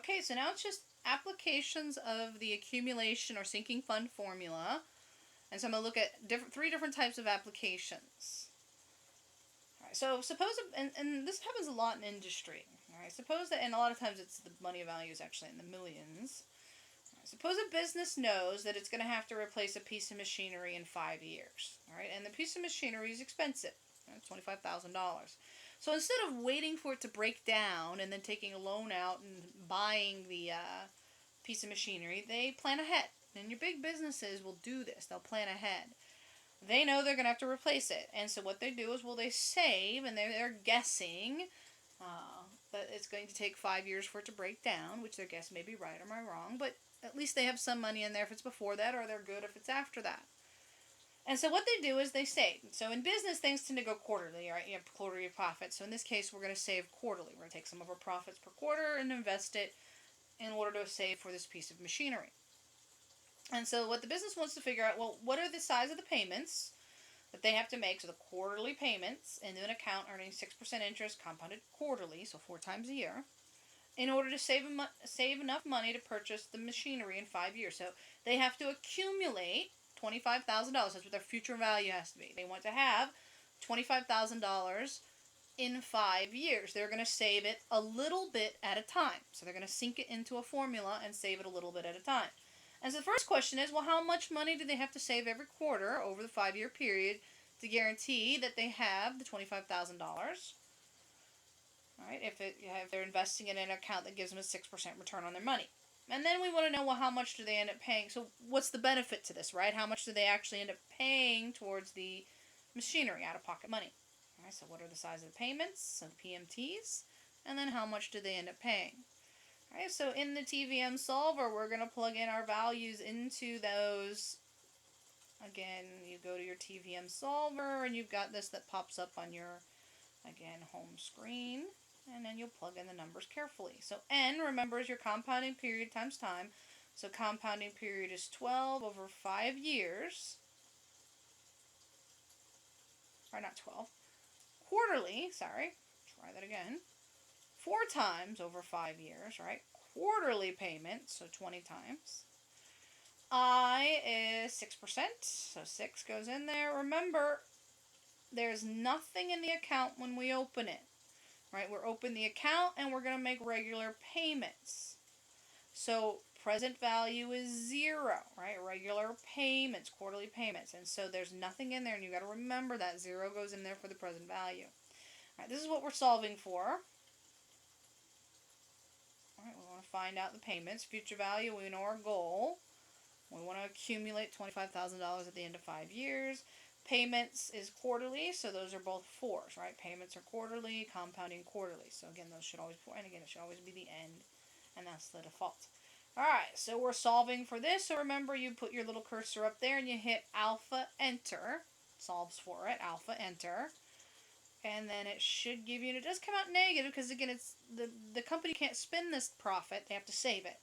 Okay, so now it's just applications of the accumulation or sinking fund formula. And so I'm going to look at three different types of applications. All right, so suppose, and this happens a lot in industry. All right, suppose that, and a lot of times it's the money value is actually in the millions. All right, suppose a business knows that it's going to have to replace a piece of machinery in 5 years. All right, and the piece of machinery is expensive, $25,000. So instead of waiting for it to break down and then taking a loan out and buying the piece of machinery, they plan ahead. And your big businesses will do this. They'll plan ahead. They know they're going to have to replace it. And so what they do is, well, they save, and they're guessing that it's going to take 5 years for it to break down, which their guess may be right or may wrong, but at least they have some money in there if it's before that, or they're good if it's after that. And so what they do is they save. So in business, things tend to go quarterly, right? You have quarterly profits. So in this case, we're going to save quarterly. We're going to take some of our profits per quarter and invest it in order to save for this piece of machinery. And so what the business wants to figure out, well, what are the size of the payments that they have to make? So the quarterly payments into an account earning 6% interest compounded quarterly, so 4 times a year, in order to save enough money to purchase the machinery in 5 years. So they have to accumulate $25,000. That's what their future value has to be. They want to have $25,000 in 5 years. They're going to save it a little bit at a time. So they're going to sink it into a formula and save it a little bit at a time. And so the first question is, well, how much money do they have to save every quarter over the 5-year period to guarantee that they have the $25,000? All right, if they're investing in an account that gives them a 6% return on their money. And then we want to know, well, how much do they end up paying? So what's the benefit to this, right? How much do they actually end up paying towards the machinery, out-of-pocket money? All right, so what are the size of the payments, so the PMTs, and then how much do they end up paying? All right, so in the TVM solver, we're going to plug in our values into those. Again, you go to your TVM solver, and you've got this that pops up on your, again, home screen. And then you'll plug in the numbers carefully. So N, remember, is your compounding period times time. So compounding period is 12 over 5 years. Or not 12. Quarterly, sorry. Try that again. 4 times over 5 years, right? Quarterly payments, so 20 times. I is 6%, so 6 goes in there. Remember, there's nothing in the account when we open it. Right, we're open the account and we're going to make regular payments. So present value is 0, right? Regular payments, quarterly payments. And so there's nothing in there, and you got to remember that 0 goes in there for the present value. All right, this is what we're solving for. All right, we want to find out the payments. Future value, we know our goal. We want to accumulate $25,000 at the end of 5 years. Payments is quarterly, so those are both 4s, right? Payments are quarterly, compounding quarterly. So again, those should always, and again, it should always be the end, and that's the default. All right, so we're solving for this. So remember, you put your little cursor up there and you hit alpha, enter. Solves for it, alpha, enter. And then it should give you, and it does come out negative because again, it's the company can't spend this profit, they have to save it.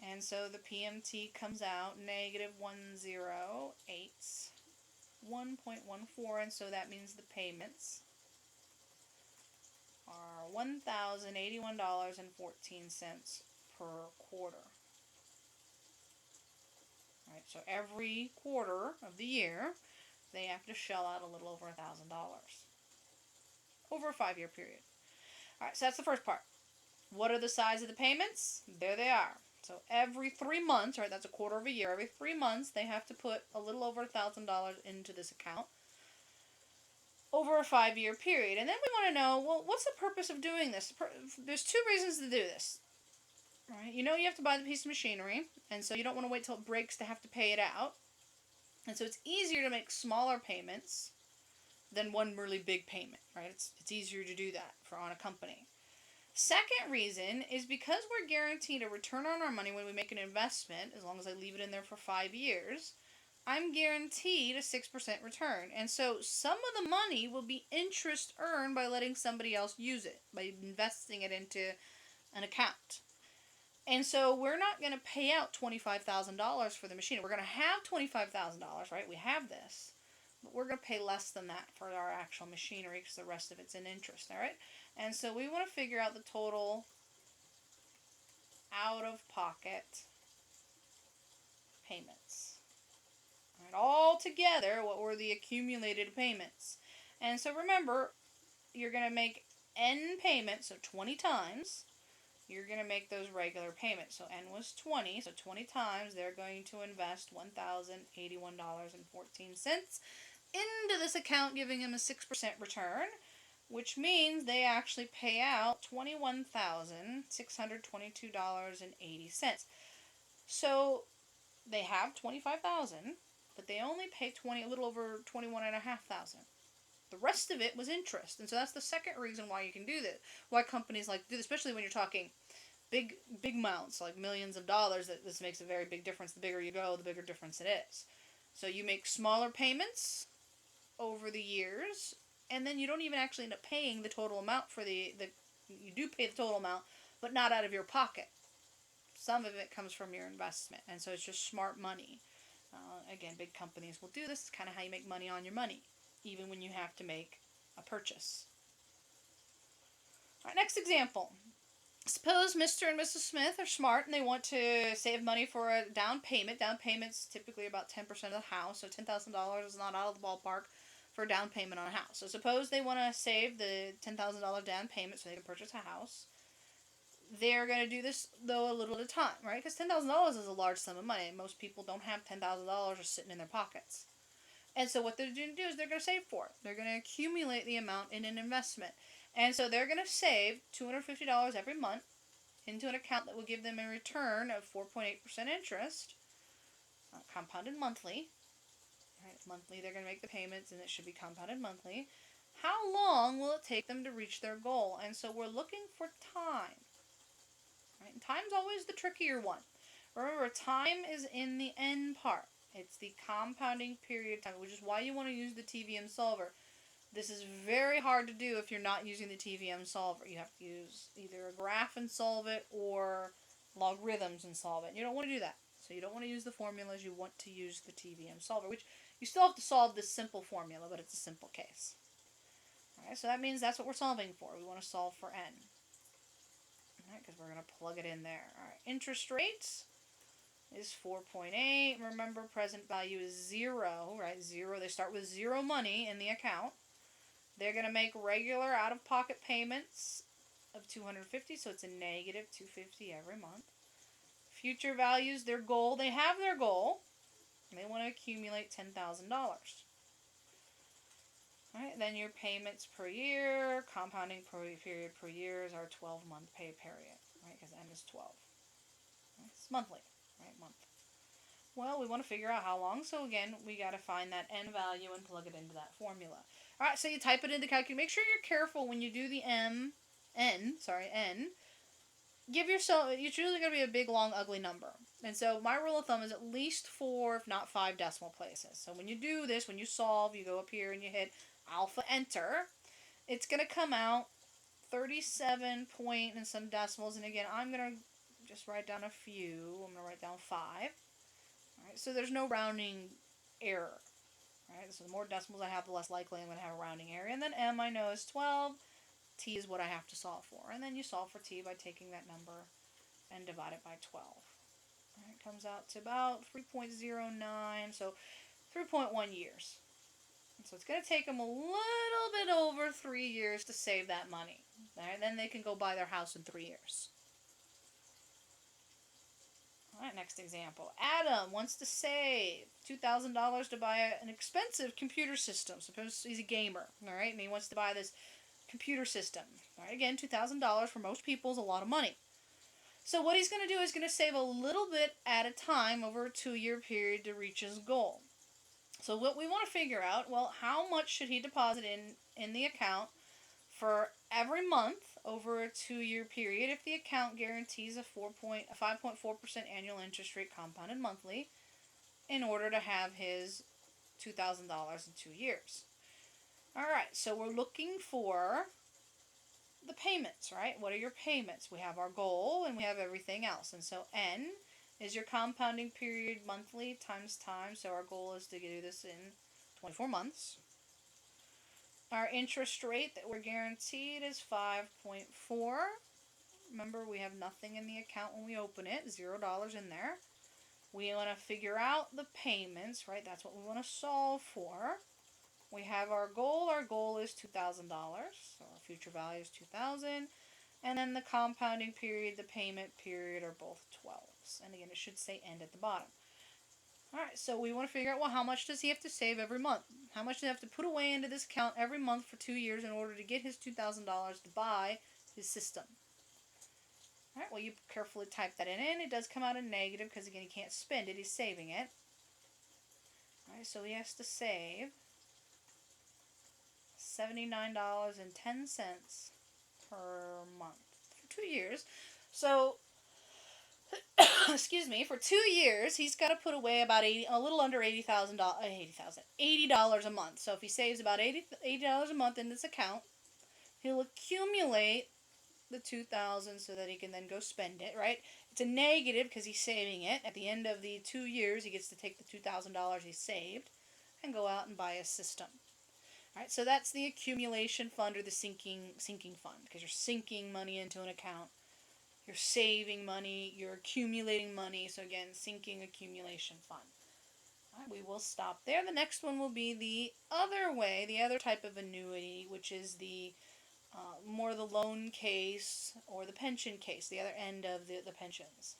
And so the PMT comes out negative 1,081.14, and so that means the payments are $1,081.14 per quarter. All right, so every quarter of the year, they have to shell out a little over $1,000 over a 5-year period. All right, so that's the first part. What are the size of the payments? There they are. So every 3 months, right, that's a quarter of a year, every 3 months they have to put a little over $1,000 into this account over a 5-year period. And then we want to know, well, what's the purpose of doing this? There's 2 reasons to do this. Right? You know you have to buy the piece of machinery, and so you don't want to wait till it breaks to have to pay it out. And so it's easier to make smaller payments than one really big payment, right? It's easier to do that on a company. Second reason is because we're guaranteed a return on our money when we make an investment, as long as I leave it in there for 5 years, I'm guaranteed a 6% return. And so some of the money will be interest earned by letting somebody else use it, by investing it into an account. And so we're not going to pay out $25,000 for the machine. We're going to have $25,000, right? We have this. But we're going to pay less than that for our actual machinery because the rest of it's in interest, all right? And so we want to figure out the total pocket payments. All right, all together, what were the accumulated payments? And so remember, you're going to make n payments, so 20 times. You're going to make those regular payments. So n was 20, so 20 times they're going to invest $1,081.14 into this account, giving them a 6% return, which means they actually pay out $21,622.80. So they have $25,000, but they only pay a little over $21,500. The rest of it was interest, and so that's the second reason why you can do this. Why companies like do this, especially when you're talking big amounts, like millions of dollars. That this makes a very big difference. The bigger you go, the bigger difference it is. So you make smaller payments over the years, and then you don't even actually end up paying the total amount for the you do pay the total amount, but not out of your pocket. Some of it comes from your investment, and so it's just smart money. Again, big companies will do this. It's kind of how you make money on your money, even when you have to make a purchase. All right, next example. Suppose Mr. and Mrs. Smith are smart and they want to save money for a down payment. Down payment's typically about 10% of the house, so $10,000 is not out of the ballpark for a down payment on a house. So suppose they want to save the $10,000 down payment so they can purchase a house. They're going to do this, though, a little at a time, right? Because $10,000 is a large sum of money. Most people don't have $10,000 just sitting in their pockets. And so what they're going to do is they're going to save for it. They're going to accumulate the amount in an investment. And so they're going to save $250 every month into an account that will give them a return of 4.8% interest, compounded monthly. Right, monthly they're going to make the payments, and it should be compounded monthly. How long will it take them to reach their goal? And so we're looking for time. Right? And time's always the trickier one. Remember, time is in the n part. It's the compounding period time, which is why you want to use the TVM solver. This is very hard to do if you're not using the TVM solver. You have to use either a graph and solve it or logarithms and solve it. You don't want to do that. So you don't want to use the formulas. You want to use the TVM solver, which you still have to solve this simple formula, but it's a simple case. All right, so that means that's what we're solving for. We want to solve for n. All right, because we're going to plug it in there. All right, interest rates is 4.8. Remember, present value is 0, right? 0. They start with 0 money in the account. They're going to make regular out-of-pocket payments of $250, so it's a negative $250 every month. Future values, their goal, they have their goal, and they want to accumulate $10,000. Right, then your payments per year, compounding period per year is our 12-month pay period, right, because n is 12. Right, it's monthly, right, month. Well, we want to figure out how long, so again, we got to find that n value and plug it into that formula. All right, so you type it into the calculator. Make sure you're careful when you do the n. Give yourself, it's usually going to be a big, long, ugly number. And so my rule of thumb is at least 4, if not 5 decimal places. So when you do this, when you solve, you go up here and you hit alpha enter. It's going to come out 37 point and some decimals. And again, I'm going to just write down a few. I'm going to write down 5. All right, so there's no rounding error. Right, so the more decimals I have, the less likely I'm going to have a rounding error. And then m I know is 12. T is what I have to solve for. And then you solve for t by taking that number and divide it by 12. All right, it comes out to about 3.09, so 3.1 years. And so it's going to take them a little bit over 3 years to save that money. All right, then they can go buy their house in 3 years. All right, next example. Adam wants to save $2,000 to buy an expensive computer system. Suppose he's a gamer, all right, and he wants to buy this computer system. All right, again, $2,000 for most people is a lot of money. So what he's going to do is going to save a little bit at a time over a 2-year period to reach his goal. So what we want to figure out, well, how much should he deposit in the account for every month over a 2-year period if the account guarantees a 5.4% annual interest rate compounded monthly in order to have his $2,000 in 2 years. All right, so we're looking for the payments, right? What are your payments? We have our goal and we have everything else. And so n is your compounding period monthly times time. So our goal is to do this in 24 months. Our interest rate that we're guaranteed is 5.4. Remember, we have nothing in the account when we open it, $0 in there. We want to figure out the payments, right? That's what we want to solve for. We have our goal. Our goal is $2,000. So our future value is 2,000. And then the compounding period, the payment period are both 12s. And again, it should say end at the bottom. Alright, so we want to figure out, well, how much does he have to save every month? How much does he have to put away into this account every month for 2 years in order to get his $2,000 to buy his system? Alright, well, you carefully type that in. It does come out a negative because, again, he can't spend it. He's saving it. Alright, so he has to save $79.10 per month for 2 years. So, excuse me, for 2 years, he's got to put away about a little under $80 a month. So if he saves about $80 a month in this account, he'll accumulate the 2,000 so that he can then go spend it, right? It's a negative because he's saving it. At the end of the 2 years, he gets to take the $2,000 he saved and go out and buy a system. All right, so that's the accumulation fund or the sinking fund, because you're sinking money into an account. You're saving money, you're accumulating money. So again, sinking accumulation fund. All right, we will stop there. The next one will be the other way, the other type of annuity, which is the more the loan case or the pension case, the other end of the pensions.